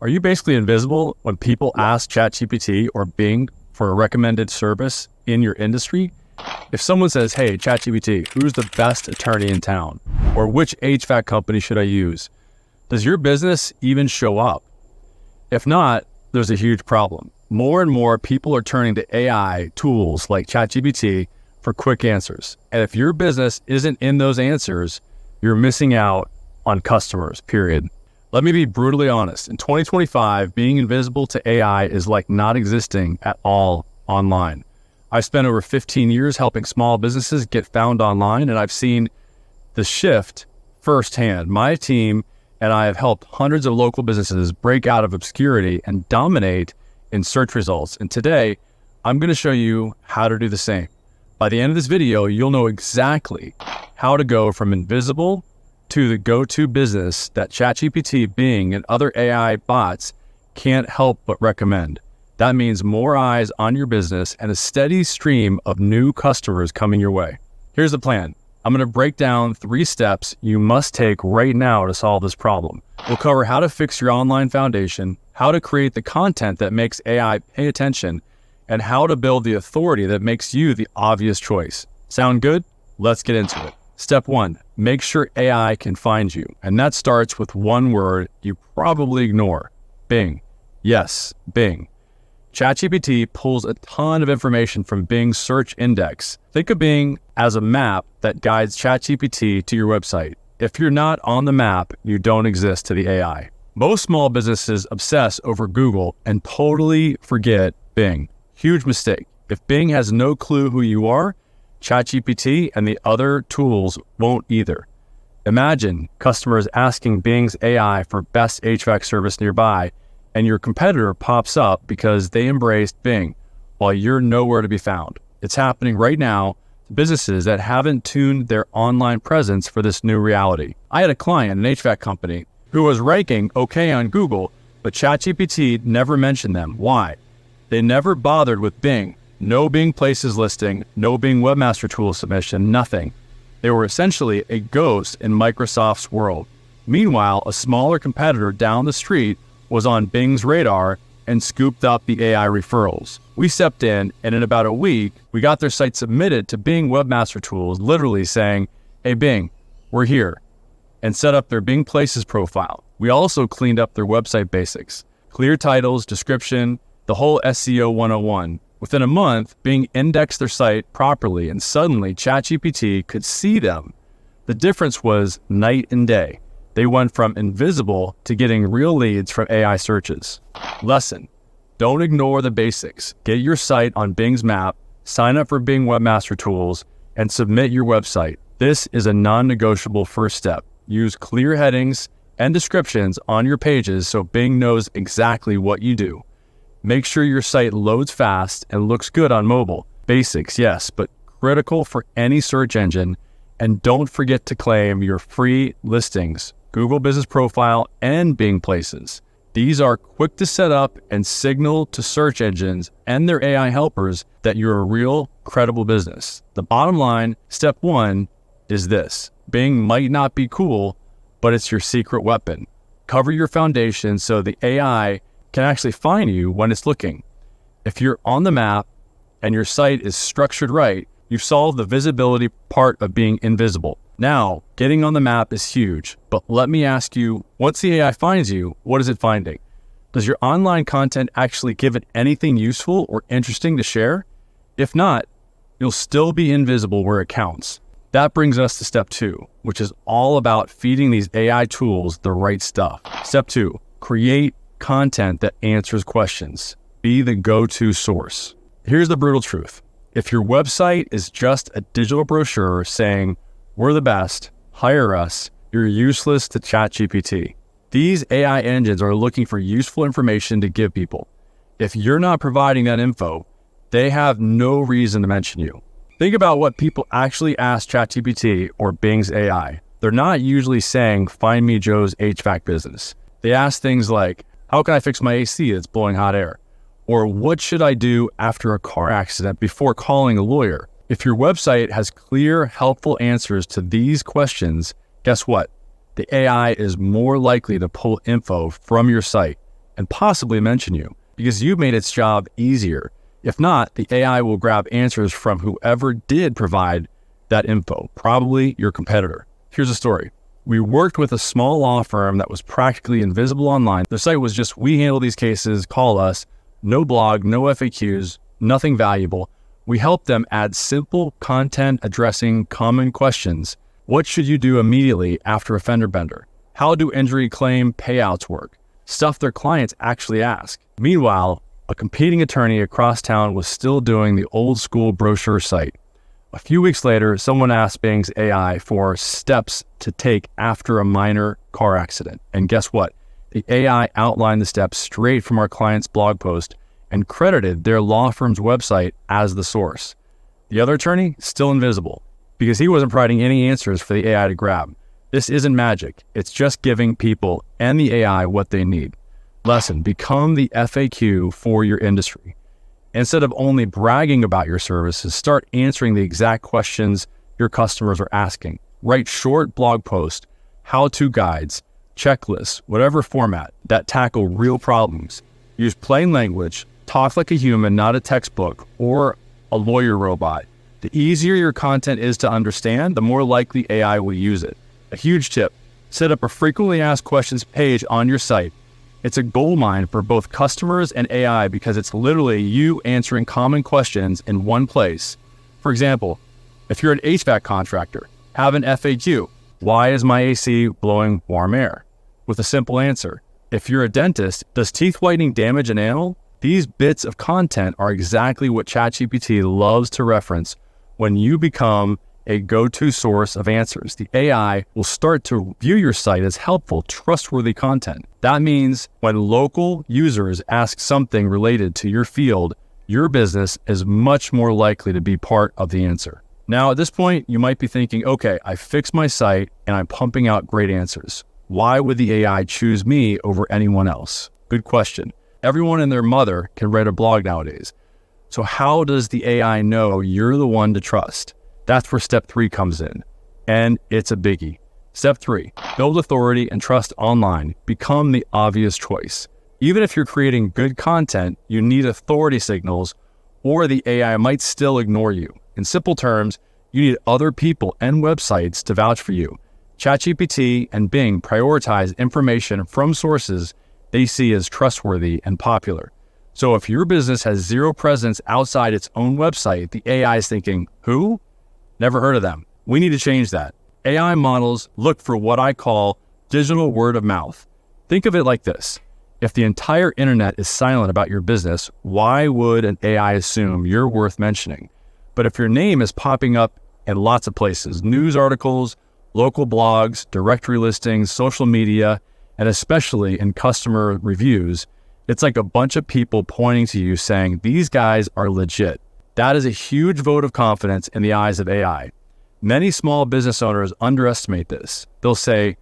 Are you basically invisible when people ask ChatGPT or Bing for a recommended service in your industry? If someone says, hey, ChatGPT, who's the best attorney in town? Or which HVAC company should I use? Does your business even show up? If not, there's a huge problem. More and more people are turning to AI tools like ChatGPT for quick answers. And if your business isn't in those answers, you're missing out on customers, period. Let me be brutally honest. In 2025, being invisible to AI is like not existing at all online. I've spent over 15 years helping small businesses get found online, and I've seen the shift firsthand. My team and I have helped hundreds of local businesses break out of obscurity and dominate in search results. And today, I'm going to show you how to do the same. By the end of this video, you'll know exactly how to go from invisible to the go-to business that ChatGPT, Bing, and other AI bots can't help but recommend. That means more eyes on your business and a steady stream of new customers coming your way. Here's the plan. I'm going to break down 3 steps you must take right now to solve this problem. We'll cover how to fix your online foundation, how to create the content that makes AI pay attention, and how to build the authority that makes you the obvious choice. Sound good? Let's get into it. Step 1, make sure AI can find you. And that starts with one word you probably ignore: Bing. Yes, Bing. ChatGPT pulls a ton of information from Bing's search index. Think of Bing as a map that guides ChatGPT to your website. If you're not on the map, you don't exist to the AI. Most small businesses obsess over Google and totally forget Bing. Huge mistake. If Bing has no clue who you are, ChatGPT and the other tools won't either. Imagine customers asking Bing's AI for best HVAC service nearby, and your competitor pops up because they embraced Bing while you're nowhere to be found. It's happening right now to businesses that haven't tuned their online presence for this new reality. I had a client, an HVAC company, who was ranking okay on Google, but ChatGPT never mentioned them. Why? They never bothered with Bing. No Bing Places listing, no Bing Webmaster Tool submission, nothing. They were essentially a ghost in Microsoft's world. Meanwhile, a smaller competitor down the street was on Bing's radar and scooped up the AI referrals. We stepped in, and in about a week, we got their site submitted to Bing Webmaster Tools, literally saying, hey Bing, we're here, and set up their Bing Places profile. We also cleaned up their website basics, clear titles, description, the whole SEO 101. Within a month, Bing indexed their site properly, and suddenly ChatGPT could see them. The difference was night and day. They went from invisible to getting real leads from AI searches. Lesson: don't ignore the basics. Get your site on Bing's map, sign up for Bing Webmaster Tools, and submit your website. This is a non-negotiable first step. Use clear headings and descriptions on your pages so Bing knows exactly what you do. Make sure your site loads fast and looks good on mobile. Basics, yes, but critical for any search engine. And don't forget to claim your free listings, Google Business Profile, and Bing Places. These are quick to set up and signal to search engines and their AI helpers that you're a real, credible business. The bottom line, step 1, is this: Bing might not be cool, but it's your secret weapon. Cover your foundation so the AI can actually find you when it's looking. If you're on the map and your site is structured right, you've solved the visibility part of being invisible. Now, getting on the map is huge, but let me ask you, once the AI finds you, what is it finding? Does your online content actually give it anything useful or interesting to share? If not, you'll still be invisible where it counts. That brings us to step 2, which is all about feeding these AI tools the right stuff. Step 2, create content that answers questions. Be the go-to source. Here's the brutal truth. If your website is just a digital brochure saying, we're the best, hire us, you're useless to ChatGPT. These AI engines are looking for useful information to give people. If you're not providing that info, they have no reason to mention you. Think about what people actually ask ChatGPT or Bing's AI. They're not usually saying, find me Joe's HVAC business. They ask things like, how can I fix my AC that's blowing hot air? Or what should I do after a car accident before calling a lawyer? If your website has clear, helpful answers to these questions, guess what? The AI is more likely to pull info from your site. and possibly mention you because you made its job easier. If not, the AI will grab answers from whoever did provide that info, probably your competitor. Here's a story. We worked with a small law firm that was practically invisible online. The site was just, we handle these cases, call us, no blog, no FAQs, nothing valuable. We helped them add simple content addressing common questions. What should you do immediately after a fender bender? How do injury claim payouts work? Stuff their clients actually ask. Meanwhile, a competing attorney across town was still doing the old school brochure site. A few weeks later, someone asked Bing's AI for steps to take after a minor car accident. And guess what? The AI outlined the steps straight from our client's blog post and credited their law firm's website as the source. The other attorney, still invisible, because he wasn't providing any answers for the AI to grab. This isn't magic. It's just giving people and the AI what they need. Lesson, become the FAQ for your industry. Instead of only bragging about your services, start answering the exact questions your customers are asking. Write short blog posts, how-to guides, checklists, whatever format that tackle real problems. Use plain language, talk like a human, not a textbook or a lawyer robot. The easier your content is to understand, the more likely AI will use it. A huge tip, set up a frequently asked questions page on your site. It's a goldmine for both customers and AI because it's literally you answering common questions in one place. For example, if you're an HVAC contractor, have an FAQ. Why is my AC blowing warm air? With a simple answer. If you're a dentist, does teeth whitening damage an enamel? These bits of content are exactly what ChatGPT loves to reference when you become a go-to source of answers. The AI will start to view your site as helpful, trustworthy content. That means when local users ask something related to your field, your business is much more likely to be part of the answer. Now, at this point, you might be thinking, okay, I fixed my site and I'm pumping out great answers. Why would the AI choose me over anyone else? Good question. Everyone and their mother can write a blog nowadays. So how does the AI know you're the one to trust? That's where step 3 comes in, and it's a biggie. Step 3, build authority and trust online. Become the obvious choice. Even if you're creating good content, you need authority signals or the AI might still ignore you. In simple terms, you need other people and websites to vouch for you. ChatGPT and Bing prioritize information from sources they see as trustworthy and popular. So if your business has zero presence outside its own website, the AI is thinking, who? Never heard of them. We need to change that. AI models look for what I call digital word of mouth. Think of it like this. If the entire internet is silent about your business, why would an AI assume you're worth mentioning? But if your name is popping up in lots of places, news articles, local blogs, directory listings, social media, and especially in customer reviews, it's like a bunch of people pointing to you saying, these guys are legit. That is a huge vote of confidence in the eyes of AI. Many small business owners underestimate this. They'll say,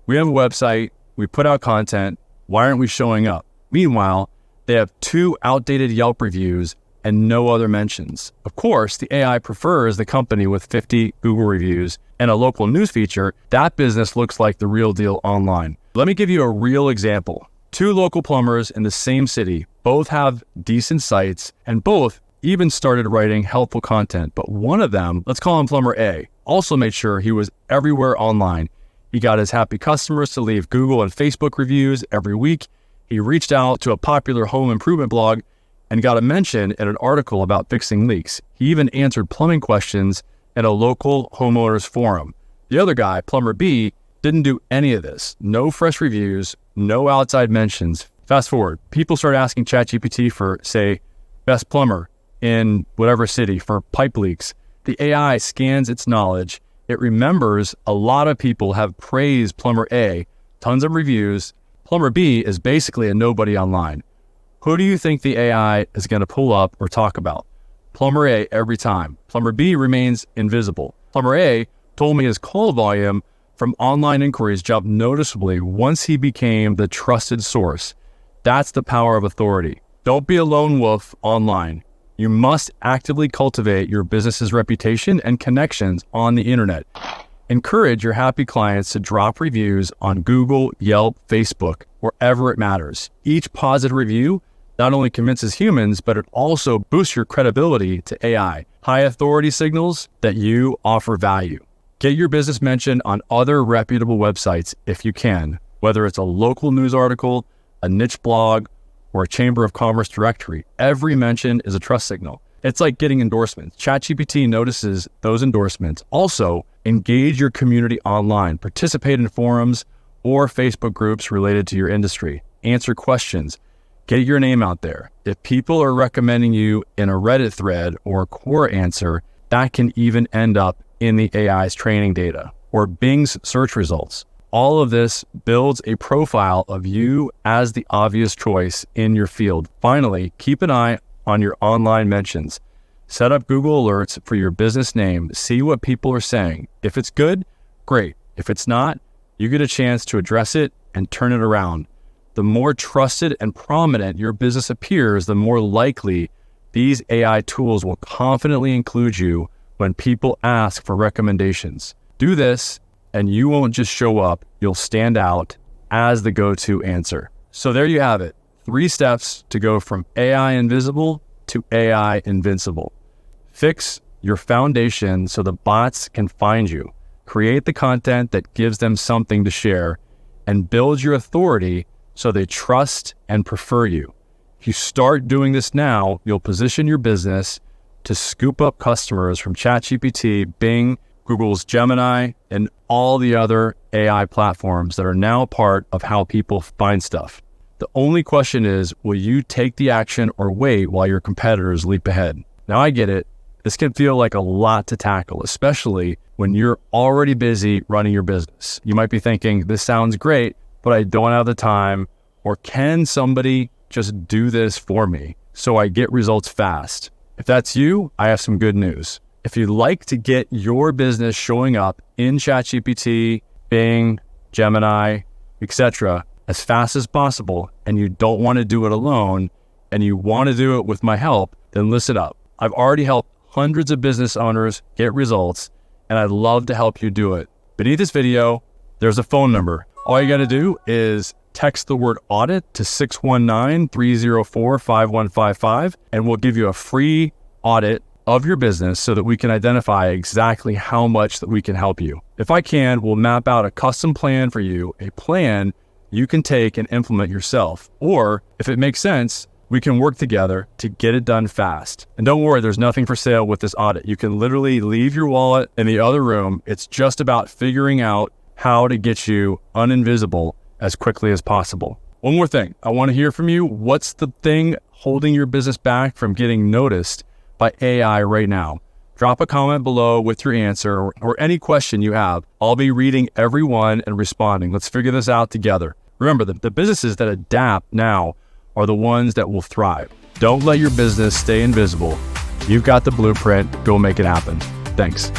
we have a website, we put out content, why aren't we showing up? Meanwhile, they have 2 outdated Yelp reviews and no other mentions. Of course, the AI prefers the company with 50 Google reviews and a local news feature. That business looks like the real deal online. Let me give you a real example. 2 local plumbers in the same city, both have decent sites and both even started writing helpful content, but one of them, let's call him Plumber A, also made sure he was everywhere online. He got his happy customers to leave Google and Facebook reviews every week. He reached out to a popular home improvement blog and got a mention in an article about fixing leaks. He even answered plumbing questions at a local homeowners forum. The other guy, Plumber B, didn't do any of this. No fresh reviews, no outside mentions. Fast forward, people start asking ChatGPT for, say, best plumber in whatever city for pipe leaks. The AI scans its knowledge. It remembers a lot of people have praised Plumber A, tons of reviews. Plumber B is basically a nobody online. Who do you think the AI is going to pull up or talk about? Plumber A every time. Plumber B remains invisible. Plumber A told me his call volume from online inquiries jumped noticeably once he became the trusted source. That's the power of authority. Don't be a lone wolf online. You must actively cultivate your business's reputation and connections on the internet. Encourage your happy clients to drop reviews on Google, Yelp, Facebook, wherever it matters. Each positive review not only convinces humans, but it also boosts your credibility to AI. High authority signals that you offer value. Get your business mentioned on other reputable websites if you can, whether it's a local news article, a niche blog, or a Chamber of Commerce directory. Every mention is a trust signal. It's like getting endorsements. ChatGPT notices those endorsements. Also, engage your community online. Participate in forums or Facebook groups related to your industry. Answer questions. Get your name out there. If people are recommending you in a Reddit thread or a Quora answer, that can even end up in the AI's training data or Bing's search results. All of this builds a profile of you as the obvious choice in your field. Finally, keep an eye on your online mentions. Set up Google alerts for your business name. See what people are saying. If it's good, great. If it's not, you get a chance to address it and turn it around. The more trusted and prominent your business appears, the more likely these AI tools will confidently include you when people ask for recommendations. Do this, and you won't just show up, you'll stand out as the go-to answer. So there you have it. 3 steps to go from AI invisible to AI invincible. Fix your foundation so the bots can find you. Create the content that gives them something to share, and build your authority so they trust and prefer you. If you start doing this now, you'll position your business to scoop up customers from ChatGPT, Bing, Google's Gemini, and all the other AI platforms that are now part of how people find stuff. The only question is, will you take the action or wait while your competitors leap ahead? Now I get it. This can feel like a lot to tackle, especially when you're already busy running your business. You might be thinking, this sounds great, but I don't have the time, or can somebody just do this for me so I get results fast? If that's you, I have some good news. If you'd like to get your business showing up in ChatGPT, Bing, Gemini, etc., as fast as possible, and you don't want to do it alone, and you want to do it with my help, then listen up. I've already helped hundreds of business owners get results, and I'd love to help you do it. Beneath this video, there's a phone number. All you got to do is text the word audit to 619-304-5155, and we'll give you a free audit of your business so that we can identify exactly how much that we can help you. If I can, we'll map out a custom plan for you, a plan you can take and implement yourself. Or if it makes sense, we can work together to get it done fast. And don't worry, there's nothing for sale with this audit. You can literally leave your wallet in the other room. It's just about figuring out how to get you uninvisible as quickly as possible. One more thing, I want to hear from you. What's the thing holding your business back from getting noticed by AI right now? Drop a comment below with your answer or any question you have. I'll be reading every one and responding. Let's figure this out together. Remember, the businesses that adapt now are the ones that will thrive. Don't let your business stay invisible. You've got the blueprint. Go make it happen. Thanks.